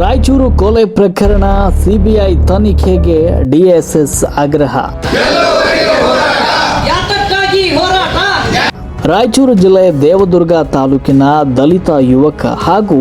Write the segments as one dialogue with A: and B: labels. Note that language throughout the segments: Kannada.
A: ರಾಯಚೂರು ಕೊಲೆ ಪ್ರಕರಣ ಸಿಬಿಐ ತನಿಖೆಗೆ ಡಿಎಸ್ಎಸ್ ಆಗ್ರಹ. ರಾಯಚೂರು ಜಿಲ್ಲೆ ದೇವದುರ್ಗ ತಾಲೂಕಿನ ದಲಿತ ಯುವಕ ಹಾಗೂ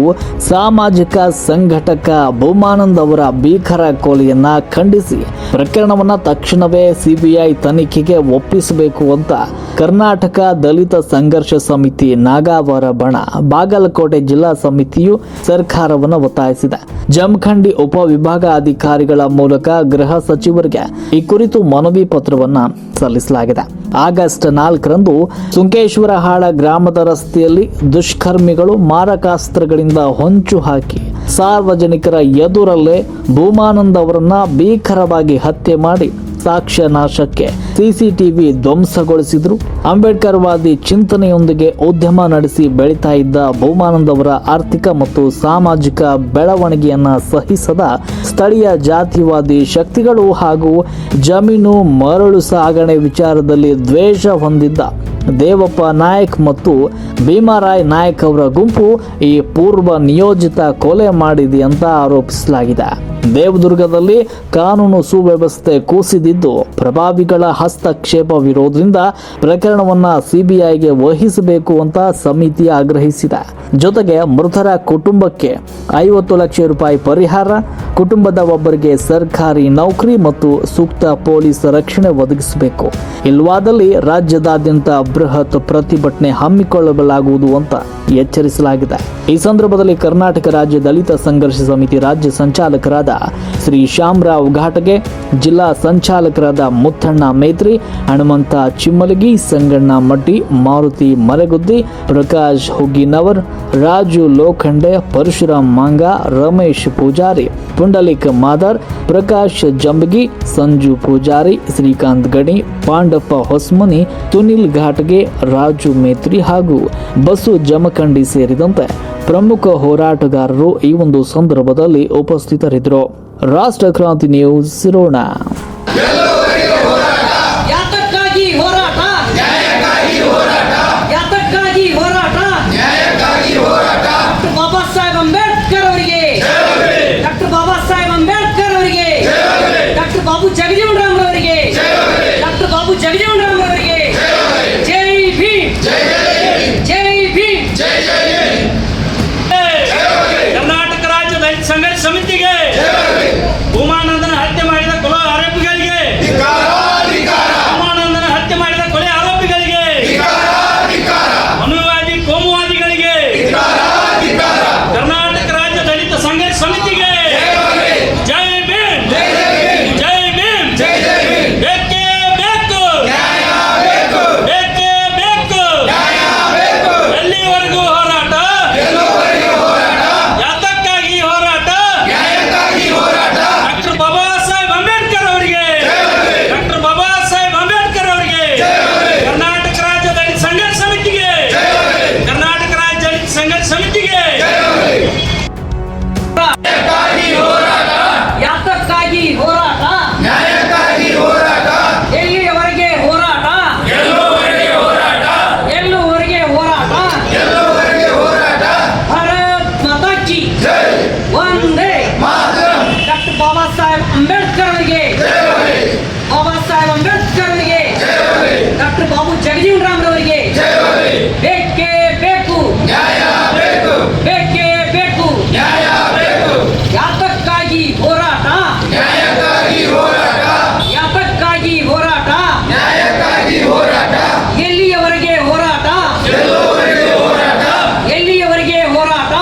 A: ಸಾಮಾಜಿಕ ಸಂಘಟಕ ಭೂಮಾನಂದ್ ಅವರ ಭೀಕರ ಕೊಲೆಯನ್ನ ಖಂಡಿಸಿ ಪ್ರಕರಣವನ್ನ ತಕ್ಷಣವೇ ಸಿಬಿಐ ತನಿಖೆಗೆ ಒಪ್ಪಿಸಬೇಕು ಅಂತ ಕರ್ನಾಟಕ ದಲಿತ ಸಂಘರ್ಷ ಸಮಿತಿ ನಾಗಾವರ ಬಣ ಬಾಗಲಕೋಟೆ ಜಿಲ್ಲಾ ಸಮಿತಿಯು ಸರ್ಕಾರವನ್ನು ಒತ್ತಾಯಿಸಿದೆ. ಜಮಖಂಡಿ ಉಪವಿಭಾಗಾಧಿಕಾರಿಗಳ ಮೂಲಕ ಗೃಹ ಸಚಿವರಿಗೆ ಈ ಕುರಿತು ಮನವಿ ಪತ್ರವನ್ನ ಸಲ್ಲಿಸಲಾಗಿದೆ. ಆಗಸ್ಟ್ 4ರಂದು ಸುಂಕೇಶ್ವರಹಾಳ ಗ್ರಾಮದ ರಸ್ತೆಯಲ್ಲಿ ದುಷ್ಕರ್ಮಿಗಳು ಮಾರಕಾಸ್ತ್ರಗಳಿಂದ ಹೊಂಚು ಹಾಕಿ ಸಾರ್ವಜನಿಕರ ಎದುರಲ್ಲೇ ಭೂಮಾನಂದ್ ಅವರನ್ನ ಭೀಕರವಾಗಿ ಹತ್ಯೆ ಮಾಡಿ ಸಾಕ್ಷ್ಯ ನಾಶಕ್ಕೆ ಸಿಸಿಟಿವಿ ಧ್ವಂಸಗೊಳಿಸಿದ್ರು. ಅಂಬೇಡ್ಕರ್ ವಾದಿ ಚಿಂತನೆಯೊಂದಿಗೆ ಉದ್ಯಮ ನಡೆಸಿ ಬೆಳೀತಾ ಇದ್ದ ಭೂಮಾನಂದ್ ಅವರ ಆರ್ಥಿಕ ಮತ್ತು ಸಾಮಾಜಿಕ ಬೆಳವಣಿಗೆಯನ್ನ ಸಹಿಸದ ಸ್ಥಳೀಯ ಜಾತಿವಾದಿ ಶಕ್ತಿಗಳು ಹಾಗೂ ಜಮೀನು ಮರಳು ಸಾಗಣೆ ವಿಚಾರದಲ್ಲಿ ದ್ವೇಷ ಹೊಂದಿದ್ದ ದೇವಪ್ಪ ನಾಯಕ್ ಮತ್ತು ಭೀಮರಾಯ್ ನಾಯಕ್ ಅವರ ಗುಂಪು ಈ ಪೂರ್ವ ನಿಯೋಜಿತ ಕೊಲೆ ಮಾಡಿದೆ ಅಂತ ಆರೋಪಿಸಲಾಗಿದೆ. ದೇವದುರ್ಗದಲ್ಲಿ ಕಾನೂನು ಸುವ್ಯವಸ್ಥೆ ಕುಸಿದಿದ್ದು ಪ್ರಭಾವಿಗಳ ಹಸ್ತಕ್ಷೇಪವಿರೋದ್ರಿಂದ ಪ್ರಕರಣವನ್ನ ಸಿಬಿಐಗೆ ವಹಿಸಬೇಕು ಅಂತ ಸಮಿತಿ ಆಗ್ರಹಿಸಿದೆ. ಜೊತೆಗೆ ಮೃತರ ಕುಟುಂಬಕ್ಕೆ 50 ಲಕ್ಷ ರೂಪಾಯಿ ಪರಿಹಾರ, ಕುಟುಂಬದ ಒಬ್ಬರಿಗೆ ಸರ್ಕಾರಿ ನೌಕರಿ ಮತ್ತು ಸೂಕ್ತ ಪೊಲೀಸ್ ರಕ್ಷಣೆ ಒದಗಿಸಬೇಕು. ಇಲ್ಲವಾದಲ್ಲಿ ರಾಜ್ಯದಾದ್ಯಂತ ಬೃಹತ್ ಪ್ರತಿಭಟನೆ ಹಮ್ಮಿಕೊಳ್ಳಲಾಗುವುದು ಅಂತ ಎಚ್ಚರಿಸಲಾಗಿದೆ. ಈ ಸಂದರ್ಭದಲ್ಲಿ ಕರ್ನಾಟಕ ರಾಜ್ಯ ದಲಿತ ಸಂಘರ್ಷ ಸಮಿತಿ ರಾಜ್ಯ ಸಂಚಾಲಕರಾದ ಶ್ರೀ ಶ್ಯಾಮರಾವ್ ಘಾಟಗೆ, ಜಿಲ್ಲಾ ಸಂಚಾಲಕರಾದ ಮುತ್ತಣ್ಣ ಮೇತ್ರಿ, ಹನುಮಂತ ಚಿಮ್ಮಲಗಿ, ಸಂಗಣ್ಣ ಮಟ್ಟಿ, ಮಾರುತಿ ಮರೆಗುದ್ದಿ, ಪ್ರಕಾಶ್ ಹುಗ್ಗಿನವರ್, ರಾಜು ಲೋಖಂಡೆ, ಪರಶುರಾಮ್ ಮಾಂಗ, ರಮೇಶ್ ಪೂಜಾರಿ, ಪುಂಡಲಿಕ್ ಮಾದರ್, ಪ್ರಕಾಶ್ ಜಂಬಗಿ, ಸಂಜು ಪೂಜಾರಿ, ಶ್ರೀಕಾಂತ್ ಗಣಿ, ಪಾಂಡಪ್ಪ ಹೊಸ್ಮನಿ, ತುನಿಲ್ ಘಾಟ್ಗೆ, ರಾಜು ಮೇತ್ರಿ ಹಾಗೂ ಬಸು ಜಮಖಂಡಿ ಸೇರಿದಂತೆ ಪ್ರಮುಖ ಹೋರಾಟಗಾರರು ಈ ಒಂದು ಸಂದರ್ಭದಲ್ಲಿ ಉಪಸ್ಥಿತರಿದ್ದರು. ರಾಷ್ಟ್ರ ಕ್ರಾಂತಿ ನ್ಯೂಸ್ ಸಿರೋಣ.
B: ಸಂಘರ್ಷ ಸಮಿತಿಗೆ ಭೂಮಾನಂದನ ಹತ್ಯೆ ಮಾಡಿದ ಕೊಲೆ ಆರೋಪಿಗಳಿಗೆ, ಭೂಮಾನಂದನ ಹತ್ಯೆ ಮಾಡಿದ ಕೊಲೆ ಆರೋಪಿಗಳಿಗೆ, ಮನುವಾದಿ ಕೋಮುವಾದಿಗಳಿಗೆ, ಕರ್ನಾಟಕ ರಾಜ್ಯ ದಲಿತ ಸಂಘರ್ಷ ಸಮಿತಿಗೆ ಜೈ ಭೀಮ್, ಜೈ ಭೀಮ್, ಬೇಕೇ ಬೇಕು, ಬೇಕೇ ಬೇಕು, ಎಲ್ಲಿವರೆಗೂ ಹೋರಾಟ, ಯಾತಕ್ಕಾಗಿ ಹೋರಾಟ, ಡಾಕ್ಟರ್ ಬಾಬಾ ಸಾಹೇಬ್ ಅಂಬೇಡ್ಕರ್ ಅವರಿಗೆ, ಡಾಕ್ಟರ್ ಬಾಬಾ ಸಾಹೇಬ್ ಅಂಬೇಡ್ಕರ್ ಅವರಿಗೆ, ಕರ್ನಾಟಕ ರಾಜ್ಯ ದಲಿತ ಸಂಘರ್ಷ ಸಮಿತಿಗೆ, ಕರ್ನಾಟಕ ರಾಜ್ಯ ದಲಿತ ಸಂಘರ್ಷ ಸಮಿತಿಗೆ ಯಾತಕ್ಕಾಗಿ ಹೋರಾಟ, ಎಲ್ಲಿಯವರೆಗೆ ಹೋರಾಟ, ಎಲ್ಲುವರೆಗೆ ಹೋರಾಟ, ಭಾರತ್ ಮಾತಾ ಕಿ ವಂದೇ ಮಾತರಂ. ಡಾಕ್ಟರ್ ಬಾಬಾ ಸಾಹೇಬ್ ಅಂಬೇಡ್ಕರ್ ಅವರಿಗೆ, ಬಾಬಾ ಸಾಹೇಬ್ ಅಂಬೇಡ್ಕರ್ ಅವರಿಗೆ, ಡಾಕ್ಟರ್ ಬಾಬು ಜಗಜೀವನ್ ರಾಮ್ ಅವರಿಗೆ ಬೇಕೇ ಬೇಕು, ಬೇಕೇ ಬೇಕು, ಯಾತಕ್ಕಾಗಿ ಹೋರಾಟ, ಯಾತಕ್ಕಾಗಿ ಹೋರಾಟ, ಎಲ್ಲಿಯವರೆಗೆ ಹೋರಾಟ, ಎಲ್ಲಿಯವರೆಗೆ ಹೋರಾಟ,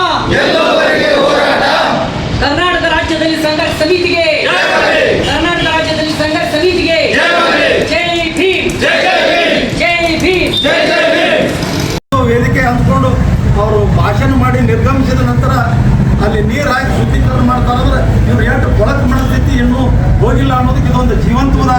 B: ಕರ್ನಾಟಕ ರಾಜ್ಯದಲ್ಲಿ ಸಂಘರ್ಷ ಸಮಿತಿಗೆ, ಕರ್ನಾಟಕ ರಾಜ್ಯದಲ್ಲಿ ಸಂಘರ್ಷ ಸಮಿತಿಗೆ ಜೈ ಭೀಮ್, ಜೈ ಭೀಮ್.
C: ವೇದಿಕೆ ಹಂಚ್ಕೊಂಡು ಅವರು ಭಾಷಣ ಮಾಡಿ ನಿರ್ಗಮಿಸಿದ ನಂತರ ಅಲ್ಲಿ ನೀರು ಹಾಕಿ ಶುದ್ಧೀಕರಣ ಮಾಡ್ತಾರಂದ್ರೆ ಇವ್ರು ಎಷ್ಟು ಕೊಳಕು ಮನಸ್ಥಿತಿ ಇನ್ನೂ ಹೋಗಿಲ್ಲ ಅನ್ನೋದಕ್ಕೆ ಇದೊಂದು ಜೀವಂತವಾದ